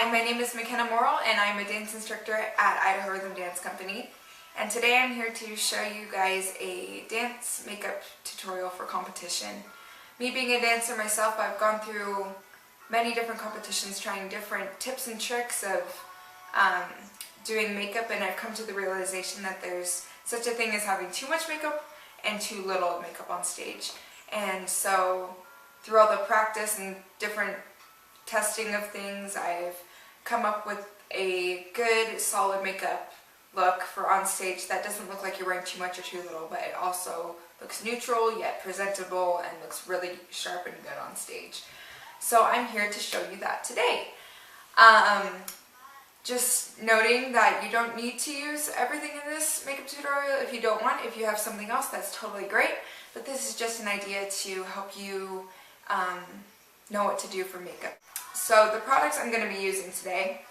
Hi, my name is McKenna Morrill and I'm a dance instructor at Idaho Rhythm Dance Company. And today I'm here to show you guys a dance makeup tutorial for competition. Me being a dancer myself, I've gone through many different competitions trying different tips and tricks of doing makeup, and I've come to the realization that there's such a thing as having too much makeup and too little makeup on stage. And so through all the practice and different testing of things, I've come up with a good solid makeup look for on stage that doesn't look like you're wearing too much or too little, but it also looks neutral yet presentable and looks really sharp and good on stage. So I'm here to show you that today. Just noting that you don't need to use everything in this makeup tutorial if you don't want. If you have something else, that's totally great, but this is just an idea to help you know what to do for makeup. So the products I'm going to be using today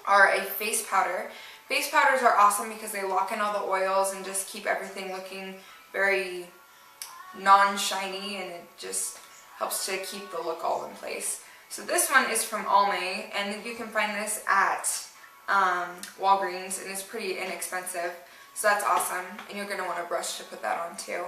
are a face powder. Face powders are awesome because they lock in all the oils and just keep everything looking very non-shiny, and it just helps to keep the look all in place. So this one is from Almay, and you can find this at Walgreens, and it's pretty inexpensive, so that's awesome. And you're going to want a brush to put that on too.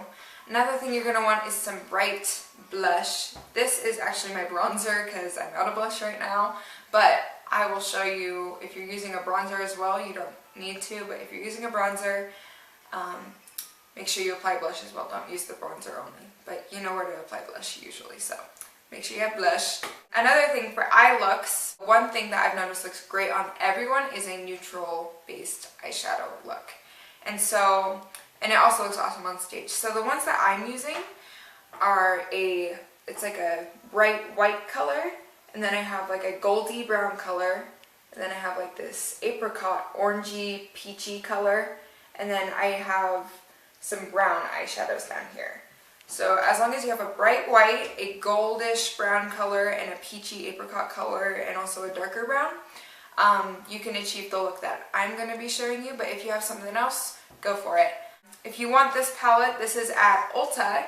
Another thing you're going to want is some bright blush. This is actually my bronzer because I'm out of blush right now, but I will show you if you're using a bronzer as well. You don't need to, but if you're using a bronzer, make sure you apply blush as well. Don't use the bronzer only, but you know where to apply blush usually, so make sure you have blush. Another thing for eye looks, one thing that I've noticed looks great on everyone is a neutral based eyeshadow look. And it also looks awesome on stage. So the ones that I'm using are it's like a bright white color, and then I have like a goldy brown color, and then I have like this apricot orangey peachy color, and then I have some brown eyeshadows down here. So as long as you have a bright white, a goldish brown color, and a peachy apricot color, and also a darker brown, you can achieve the look that I'm going to be showing you. But if you have something else, go for it. If you want this palette, this is at Ulta,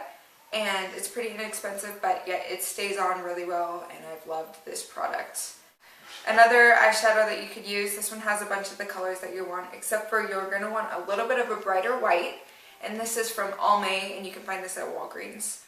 and it's pretty inexpensive, but yet it stays on really well, and I've loved this product. Another eyeshadow that you could use, this one has a bunch of the colors that you want, except for you're going to want a little bit of a brighter white, and this is from Almay, and you can find this at Walgreens.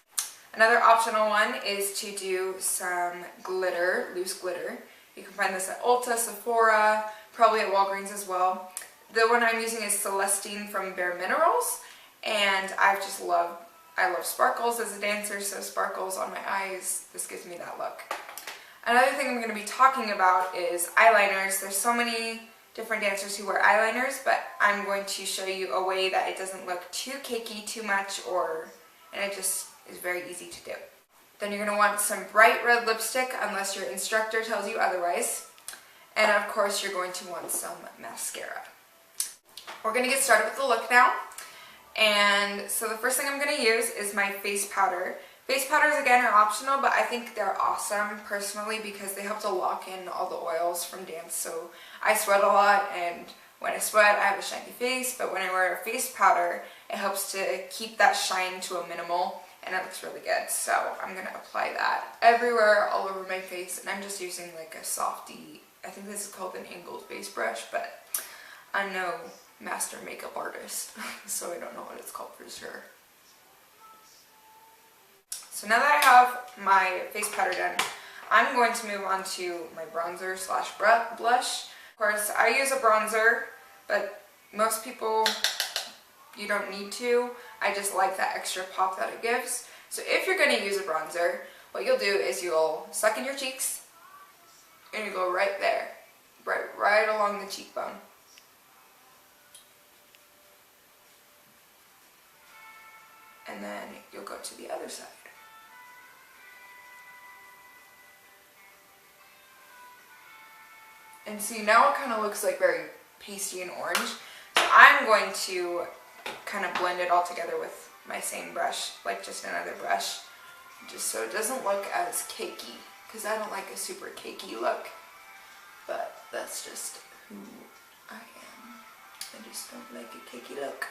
Another optional one is to do some glitter, loose glitter. You can find this at Ulta, Sephora, probably at Walgreens as well. The one I'm using is Celestine from Bare Minerals, and I love sparkles as a dancer, so sparkles on my eyes, this gives me that look. Another thing I'm going to be talking about is eyeliners. There's so many different dancers who wear eyeliners, but I'm going to show you a way that it doesn't look too cakey, too much, and it just is very easy to do. Then you're going to want some bright red lipstick, unless your instructor tells you otherwise. And of course you're going to want some mascara. We're going to get started with the look now. And so the first thing I'm going to use is my face powder. Face powders again are optional, but I think they're awesome personally because they help to lock in all the oils from dance. So I sweat a lot, and when I sweat I have a shiny face, but when I wear a face powder it helps to keep that shine to a minimal, and it looks really good. So I'm going to apply that everywhere, all over my face, and I'm just using like a softy, I think this is called an angled face brush, but I'm no master makeup artist, so I don't know what it's called for sure. So now that I have my face powder done, I'm going to move on to my bronzer slash blush. Of course, I use a bronzer, but most people, you don't need to. I just like that extra pop that it gives. So if you're going to use a bronzer, what you'll do is you'll suck in your cheeks, and you go right there, right along the cheekbone. And then you'll go to the other side. And see, now it kind of looks like very pasty and orange. So I'm going to kind of blend it all together with my same brush, like just another brush, just so it doesn't look as cakey, because I don't like a super cakey look, but that's just who I am. I just don't like a cakey look.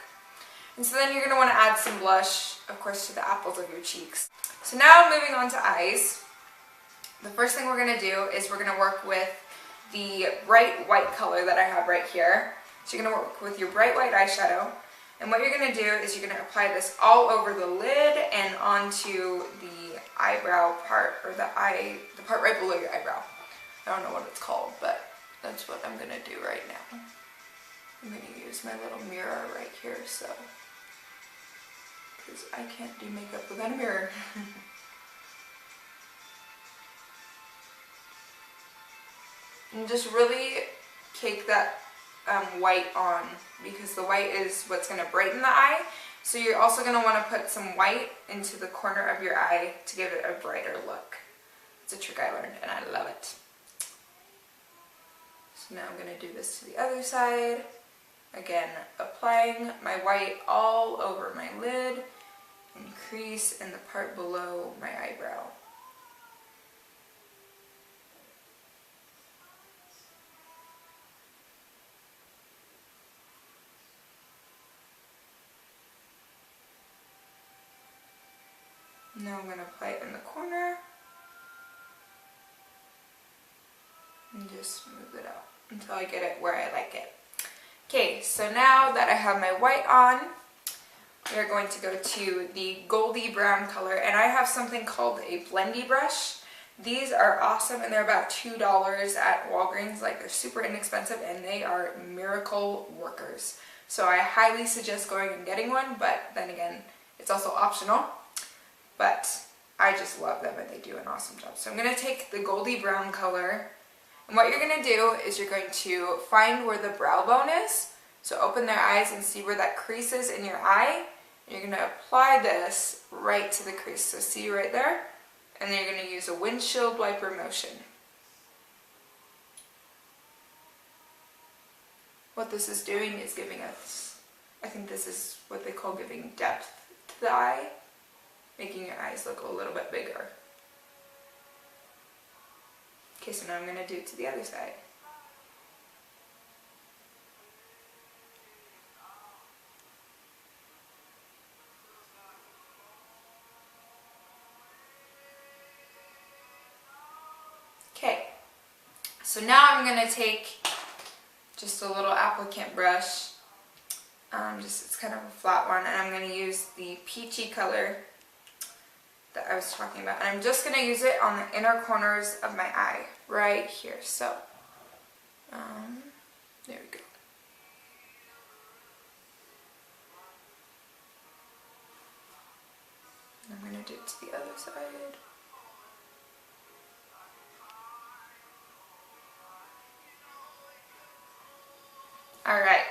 And so then you're going to want to add some blush, of course, to the apples of your cheeks. So now moving on to eyes. The first thing we're going to do is we're going to work with the bright white color that I have right here. So you're going to work with your bright white eyeshadow. And what you're going to do is you're going to apply this all over the lid and onto the eyebrow part, or the part right below your eyebrow. I don't know what it's called, but that's what I'm going to do right now. I'm going to use my little mirror right here, so, because I can't do makeup without a mirror. And just really cake that white on, because the white is what's going to brighten the eye. So you're also going to want to put some white into the corner of your eye to give it a brighter look. It's a trick I learned and I love it. So now I'm going to do this to the other side. Again, applying my white all over my lid and crease in the part below my eyebrow. Now I'm going to apply it in the corner and just smooth it out until I get it where I like it. Okay, so now that I have my white on, we're going to go to the goldy brown color, and I have something called a blendy brush. These are awesome, and they're about $2 at Walgreens. Like, they're super inexpensive and they are miracle workers. So I highly suggest going and getting one, but then again, it's also optional. But I just love them and they do an awesome job. So I'm going to take the goldy brown color, and what you're going to do is you're going to find where the brow bone is. So open their eyes and see where that crease is in your eye. You're going to apply this right to the crease. So see right there? And then you're going to use a windshield wiper motion. What this is doing is giving us, I think this is what they call giving depth to the eye, making your eyes look a little bit bigger. Okay, so now I'm going to do it to the other side. Okay, so now I'm going to take just a little applicant brush, it's kind of a flat one, and I'm going to use the peachy color that I was talking about. And I'm just going to use it on the inner corners of my eye, right here. So, there we go. And I'm going to do it to the other side. Alright,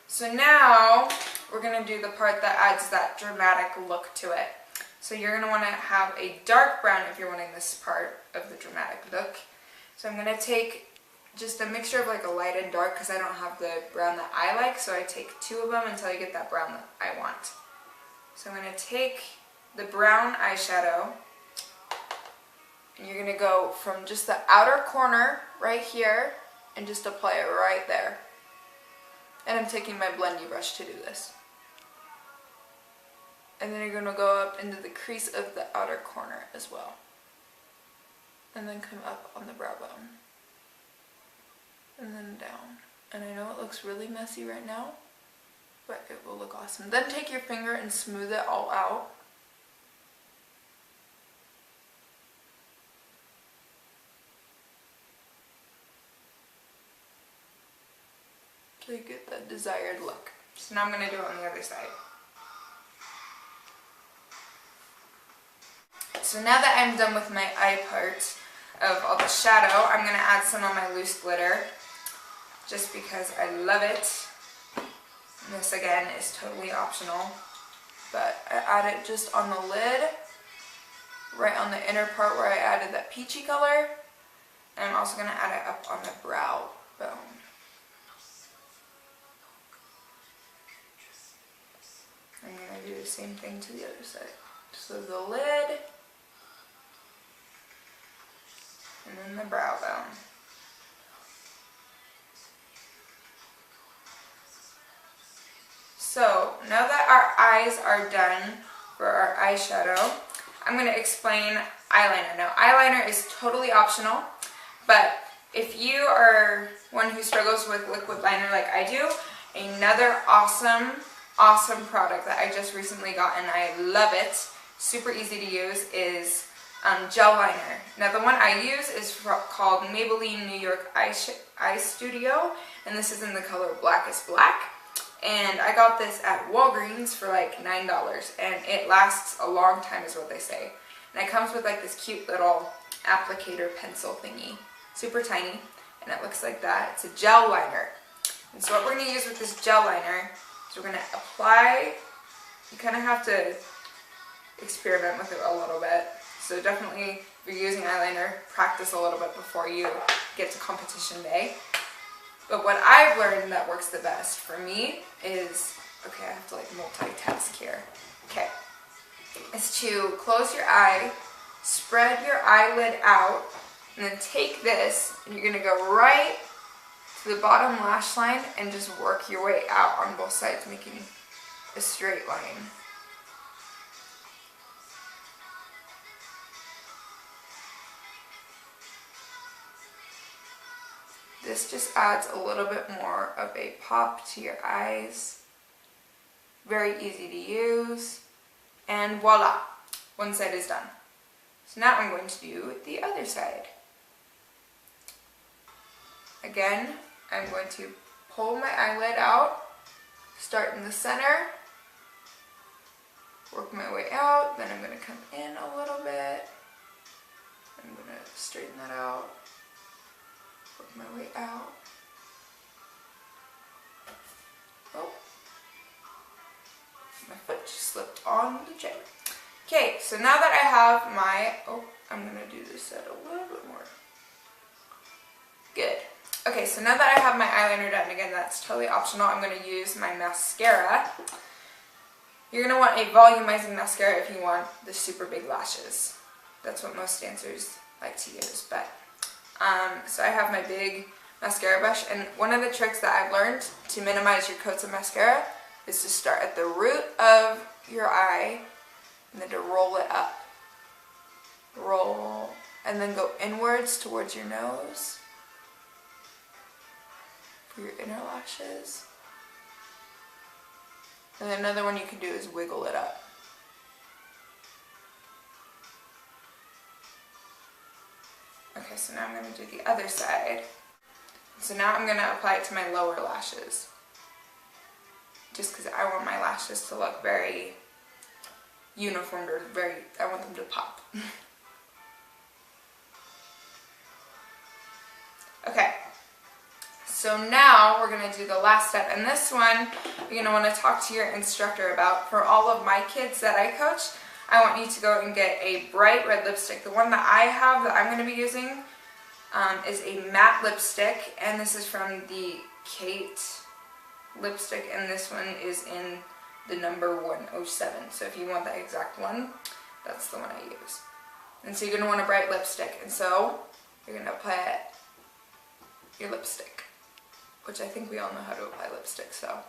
so now we're going to do the part that adds that dramatic look to it. So you're going to want to have a dark brown if you're wanting this part of the dramatic look. So I'm going to take just a mixture of like a light and dark, because I don't have the brown that I like, so I take two of them until I get that brown that I want. So I'm going to take the brown eyeshadow, and you're going to go from just the outer corner right here and just apply it right there. And I'm taking my blendy brush to do this. And then you're going to go up into the crease of the outer corner as well. And then come up on the brow bone. And then down. And I know it looks really messy right now, but it will look awesome. Then take your finger and smooth it all out. So you get that desired look. So now I'm going to do it on the other side. So now that I'm done with my eye part of all the shadow, I'm going to add some of my loose glitter, just because I love it. And this again is totally optional, but I add it just on the lid, right on the inner part where I added that peachy color, and I'm also going to add it up on the brow bone. I'm going to do the same thing to the other side. So the lid, and then the brow bone. So now that our eyes are done for our eyeshadow, I'm going to explain eyeliner. Now eyeliner is totally optional, but if you are one who struggles with liquid liner like I do, another awesome product that I just recently got and I love it, super easy to use, is gel liner. Now the one I use is called Maybelline New York Eye Studio, and this is in the color Blackest Black. And I got this at Walgreens for like $9, and it lasts a long time is what they say. And it comes with like this cute little applicator pencil thingy, super tiny, and it looks like that. It's a gel liner. And so what we're going to use with this gel liner is we're going to apply, you kind of have to experiment with it a little bit. So definitely, if you're using eyeliner, practice a little bit before you get to competition day. But what I've learned that works the best for me is, okay, I have to like multitask here. Okay, is to close your eye, spread your eyelid out, and then take this, and you're gonna go right to the bottom lash line and just work your way out on both sides, making a straight line. This just adds a little bit more of a pop to your eyes. Very easy to use. And voila, one side is done. So now I'm going to do the other side. Again, I'm going to pull my eyelid out, start in the center, work my way out, then I'm going to come in a little bit. I'm going to straighten that out. Work my way out. Oh, my foot just slipped on the chair. Okay, so now that I have my, oh, I'm going to do this side a little bit more. Good. Okay, so now that I have my eyeliner done, again, that's totally optional, I'm going to use my mascara. You're going to want a volumizing mascara if you want the super big lashes. That's what most dancers like to use, but so I have my big mascara brush, and one of the tricks that I've learned to minimize your coats of mascara is to start at the root of your eye and then to roll it up. Roll, and then go inwards towards your nose for your inner lashes. And then another one you can do is wiggle it up. Okay, so now I'm going to do the other side. So now I'm going to apply it to my lower lashes. Just because I want my lashes to look very uniform, or I want them to pop. Okay, so now we're going to do the last step, and this one you're going to want to talk to your instructor about. For all of my kids that I coach, I want you to go and get a bright red lipstick. The one that I have that I'm going to be using is a matte lipstick, and this is from the Kate lipstick, and this one is in the number 107. So if you want that exact one, that's the one I use. And so you're going to want a bright lipstick, and so you're going to apply your lipstick, which I think we all know how to apply lipstick, so.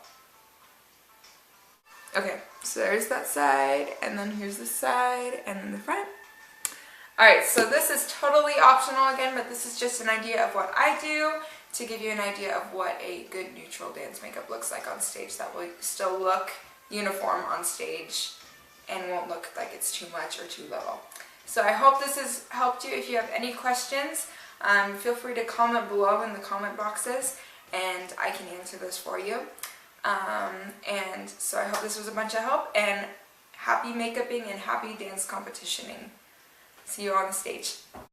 Okay, so there's that side, and then here's the side, and then the front. Alright, so this is totally optional again, but this is just an idea of what I do to give you an idea of what a good neutral dance makeup looks like on stage that will still look uniform on stage and won't look like it's too much or too little. So I hope this has helped you. If you have any questions, feel free to comment below in the comment boxes, and I can answer this for you. And so I hope this was a bunch of help, and happy makeuping and happy dance competitioning. See you on the stage.